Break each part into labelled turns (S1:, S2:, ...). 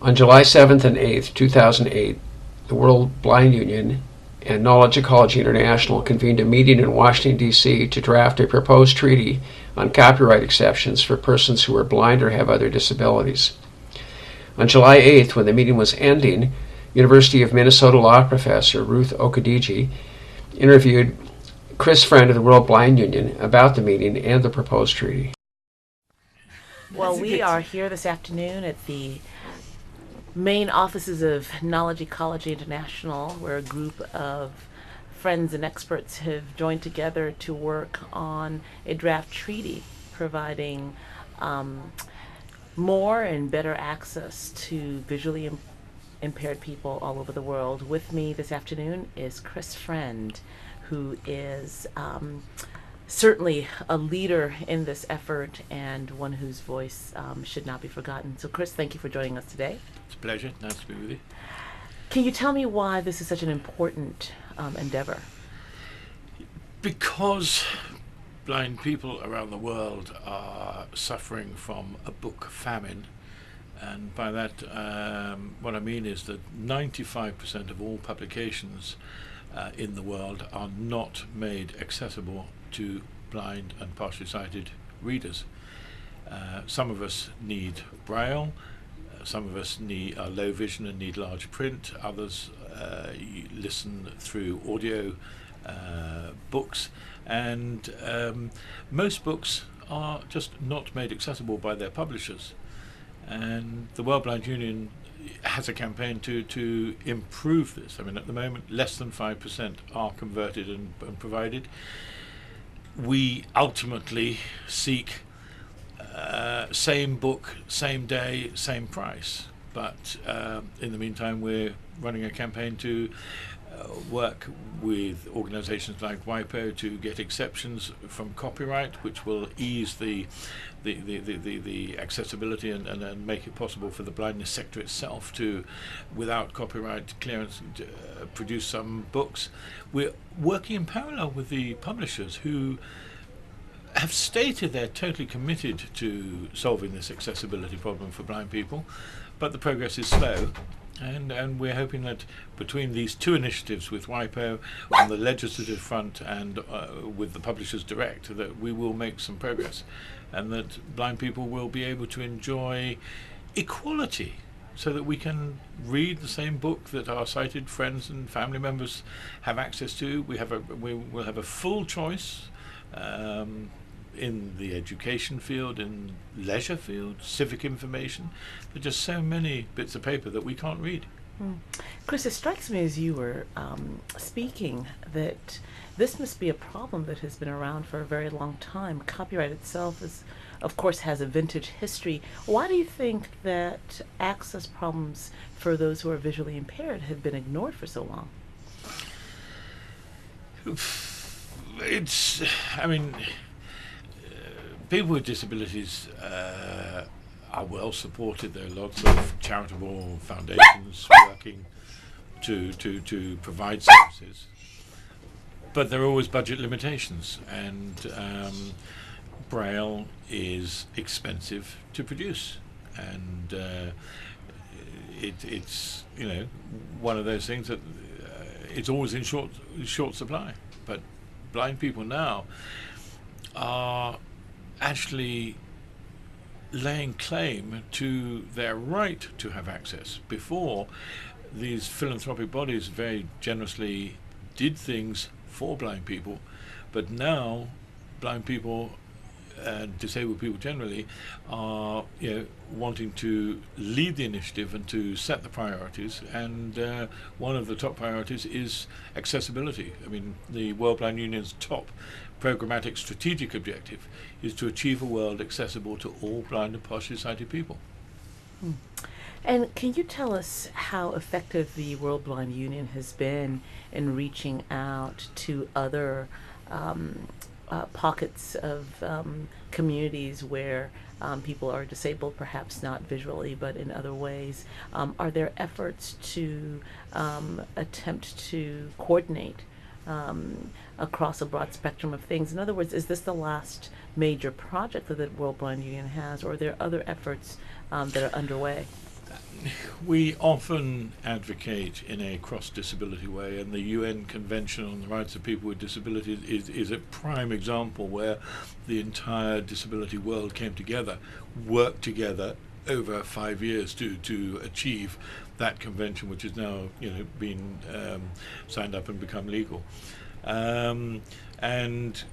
S1: On July 7th and 8th, 2008, the World Blind Union and Knowledge Ecology International convened a meeting in Washington, D.C. to draft a proposed treaty on copyright exceptions for persons who are blind or have other disabilities. On July 8th, when the meeting was ending, University of Minnesota law professor Ruth Okediji interviewed Chris Friend of the World Blind Union about the meeting and the proposed treaty.
S2: Well, we are here this afternoon at the main offices of Knowledge Ecology International, where a group of friends and experts have joined together to work on a draft treaty providing more and better access to visually impaired people all over the world. With me this afternoon is Chris Friend, who is certainly a leader in this effort and one whose voice should not be forgotten. So Chris, thank you for joining us today.
S3: It's a pleasure. Nice to be with you.
S2: Can you tell me why this is such an important endeavor?
S3: Because blind people around the world are suffering from a book famine. And by that, what I mean is that 95% of all publications in the world are not made accessible to blind and partially sighted readers. Some of us need Braille, some of us are low vision and need large print, others listen through audio books, and most books are just not made accessible by their publishers. And the World Blind Union has a campaign to improve this. I mean, at the moment, less than 5% are converted and provided. We ultimately seek same book, same day, same price. But in the meantime, we're running a campaign to work with organizations like WIPO to get exceptions from copyright, which will ease the accessibility and make it possible for the blindness sector itself to, without copyright clearance, produce some books. We're working in parallel with the publishers who have stated they're totally committed to solving this accessibility problem for blind people, but the progress is slow. And we're hoping that between these two initiatives with WIPO on the legislative front and with the publishers direct, that we will make some progress, and that blind people will be able to enjoy equality, so that we can read the same book that our sighted friends and family members have access to. We will have a full choice in the education field, in leisure field, civic information. There are just so many bits of paper that we can't read.
S2: Chris, it strikes me as you were speaking that this must be a problem that has been around for a very long time. Copyright itself of course, has a vintage history. Why do you think that access problems for those who are visually impaired have been ignored for so long?
S3: People with disabilities are well supported. There are lots of charitable foundations working to provide services, but there are always budget limitations, and Braille is expensive to produce, and it's one of those things that it's always in short supply. But blind people now are actually laying claim to their right to have access. Before, these philanthropic bodies very generously did things for blind people, but now blind people and disabled people generally are wanting to lead the initiative and to set the priorities, and one of the top priorities is accessibility. I mean, the World Blind Union's top programmatic strategic objective is to achieve a world accessible to all blind and partially sighted people.
S2: And can you tell us how effective the World Blind Union has been in reaching out to other pockets of communities where people are disabled, perhaps not visually, but in other ways? Are there efforts to attempt to coordinate across a broad spectrum of things? In other words, is this the last major project that the World Blind Union has, or are there other efforts that are underway?
S3: we often advocate in a cross-disability way, and the UN Convention on the Rights of People with Disabilities is a prime example where the entire disability world came together, worked together over 5 years to achieve that convention, which is now been signed up and become legal. And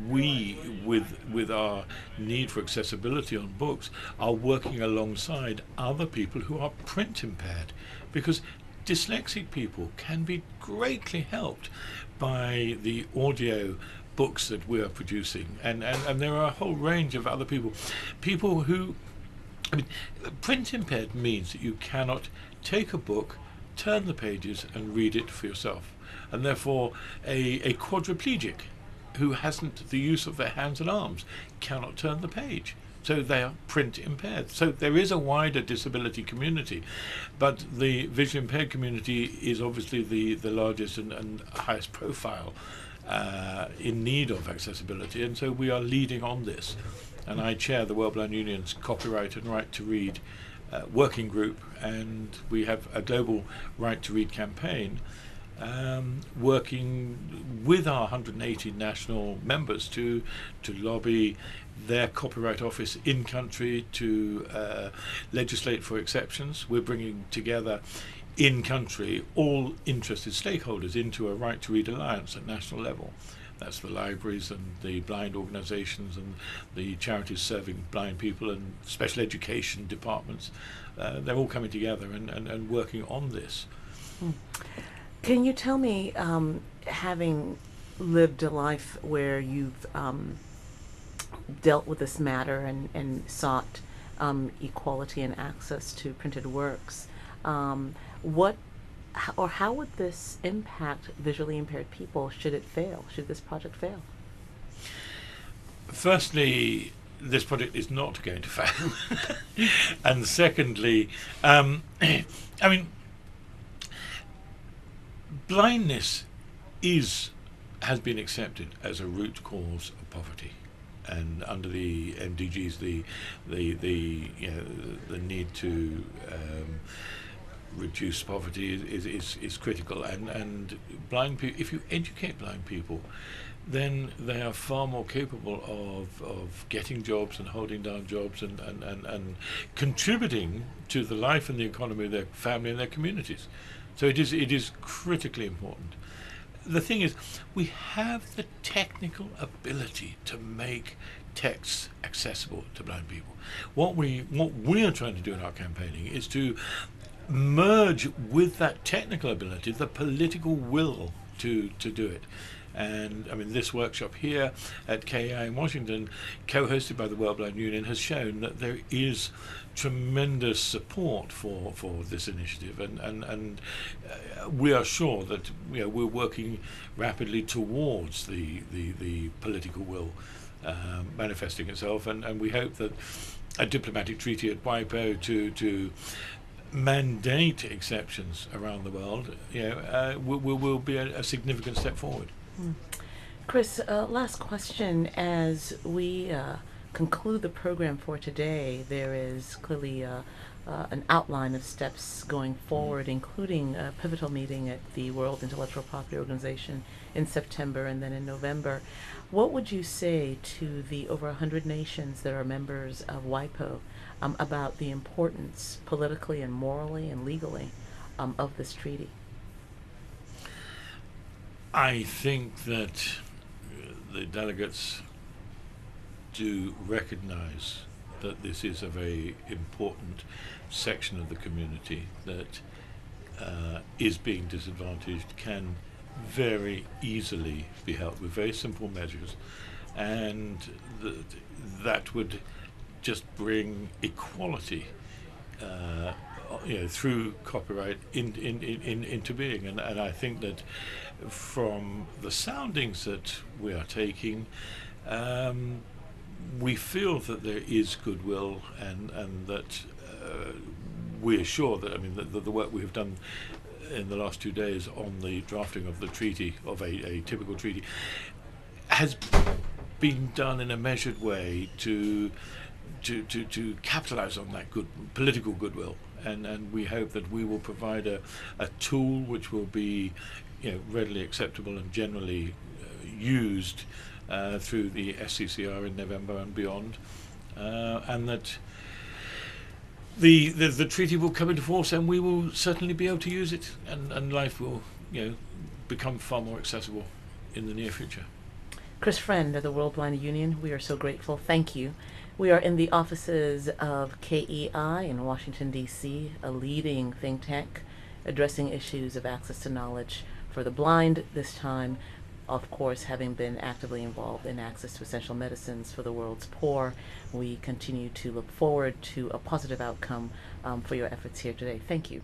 S3: we, with our need for accessibility on books, are working alongside other people who are print impaired, because dyslexic people can be greatly helped by the audio books that we are producing, and there are a whole range of other people who, I mean, print impaired means that you cannot take a book, turn the pages and read it for yourself. And therefore a quadriplegic who hasn't the use of their hands and arms cannot turn the page. So they are print impaired. So there is a wider disability community, but the visually impaired community is obviously the largest and highest profile in need of accessibility, and so we are leading on this. And I chair the World Blind Union's Copyright and Right to Read working group, and we have a global Right to Read campaign, working with our 180 national members to lobby their copyright office in country to legislate for exceptions. We're bringing together in country all interested stakeholders into a Right to Read alliance at national level. That's the libraries and the blind organisations and the charities serving blind people and special education departments. They're all coming together and working on this.
S2: Can you tell me, having lived a life where you've dealt with this matter and sought equality and access to printed works, how would this impact visually impaired people should it fail, should this project fail?
S3: Firstly, this project is not going to fail. And secondly, I mean, blindness has been accepted as a root cause of poverty, and under the MDGs, the need to reduce poverty is critical. And blind people, if you educate blind people, then they are far more capable of getting jobs and holding down jobs and contributing to the life and the economy of their family and their communities. So it is critically important. The thing is, we have the technical ability to make texts accessible to blind people. What we are trying to do in our campaigning is to merge with that technical ability the political will to do it. And I mean, this workshop here at KI in Washington, co-hosted by the World Blind Union, has shown that there is tremendous support for this initiative, and we are sure that we're working rapidly towards the political will manifesting itself, and we hope that a diplomatic treaty at WIPO to mandate exceptions around the world will be a significant step forward.
S2: Chris, last question. As we conclude the program for today, there is clearly an outline of steps going forward, including a pivotal meeting at the World Intellectual Property Organization in September and then in November. What would you say to the over 100 nations that are members of WIPO about the importance politically and morally and legally of this treaty?
S3: I think that the delegates do recognize that this is a very important section of the community that is being disadvantaged, can very easily be helped with very simple measures, and that would just bring equality through copyright into being. And I think that from the soundings that we are taking, we feel that there is goodwill, and that we are sure that, I mean, the work we have done in the last 2 days on the drafting of the treaty, of a typical treaty, has been done in a measured way to to capitalize on that good political goodwill, and we hope that we will provide a tool which will be, readily acceptable and generally used through the SCCR in November and beyond, and that the treaty will come into force, and we will certainly be able to use it, and life will become far more accessible in the near future.
S2: Chris Friend of the World Blind Union, we are so grateful. Thank you. We are in the offices of KEI in Washington, D.C., a leading think tank addressing issues of access to knowledge for the blind, this time, of course, having been actively involved in access to essential medicines for the world's poor. We continue to look forward to a positive outcome for your efforts here today. Thank you.